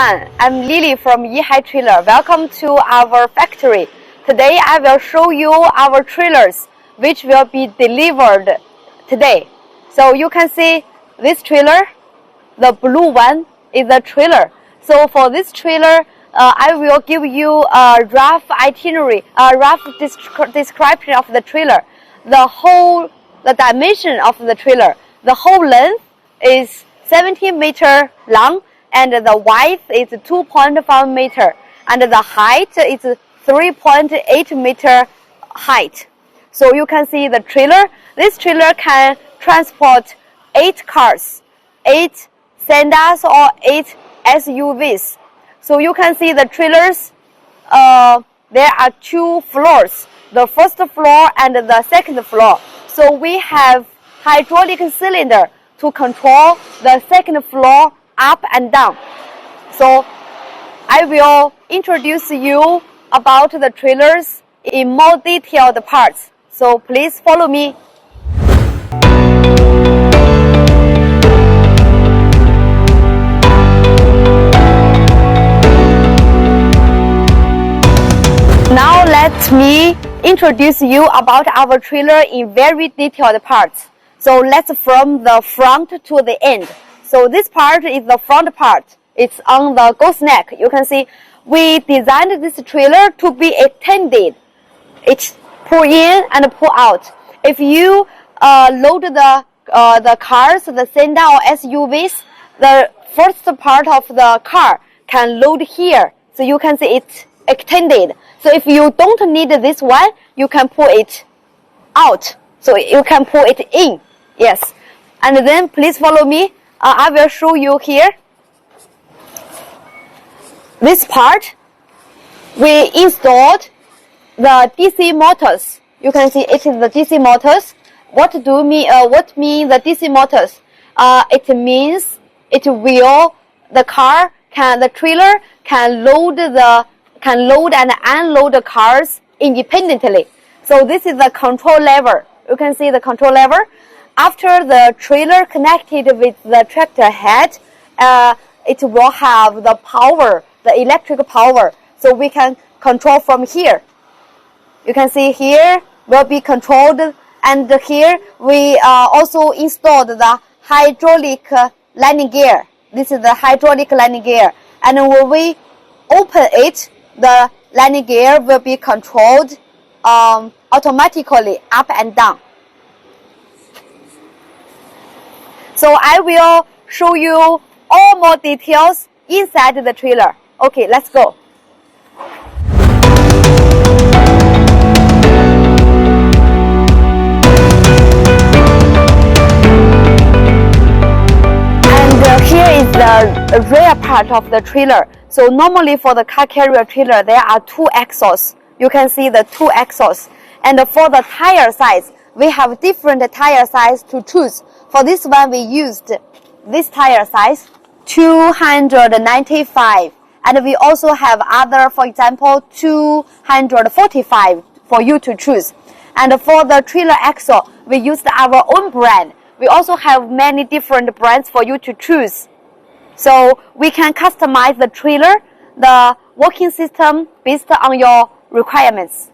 everyone, I'm Lily from YIHAI Trailer. Welcome to our factory. Today I will show you our trailers which will be delivered today. So you can see this trailer, the blue one is the trailer. So for this trailer, I will give you a rough itinerary, a rough description of the trailer. The dimension of the trailer, the whole length is 17 meters long, and the width is 2.5 meters, and the height is 3.8 meters height. So you can see the trailer. This trailer can transport 8 cars, 8 sedans or 8 SUVs. So you can see the trailers, there are 2 floors, the first floor and the second floor. So we have hydraulic cylinder to control the second floor up and down. So I will introduce you about the trailers in more detailed parts. So please follow me. Now let me introduce you about our trailer in very detailed parts. So let's from the front to the end. So this part is the front part. It's on the gooseneck. You can see we designed this trailer to be extended. It's pull in and pull out. If you load the cars, the sedan or SUVs, the first part of the car can load here. So you can see it's extended. So if you don't need this one, you can pull it out. So you can pull it in. Yes. And then please follow me. I will show you here. This part, we installed the DC motors. You can see it is the DC motors. What mean the DC motors? It means the trailer can load and unload the cars independently. So this is the control lever. You can see the control lever. After the trailer connected with the tractor head, it will have the power, the electric power. So we can control from here. You can see here will be controlled, and here we also installed the hydraulic landing gear. This is the hydraulic landing gear. And when we open it, the landing gear will be controlled automatically up and down. So I will show you all more details inside the trailer. Okay, let's go. And here is the rear part of the trailer. So normally for the car carrier trailer, there are 2 axles. You can see the 2 axles. And for the tire size, we have different tire size to choose. For this one, we used this tire size, 295. And we also have other, for example, 245 for you to choose. And for the trailer axle, we used our own brand. We also have many different brands for you to choose. So we can customize the trailer, the working system based on your requirements.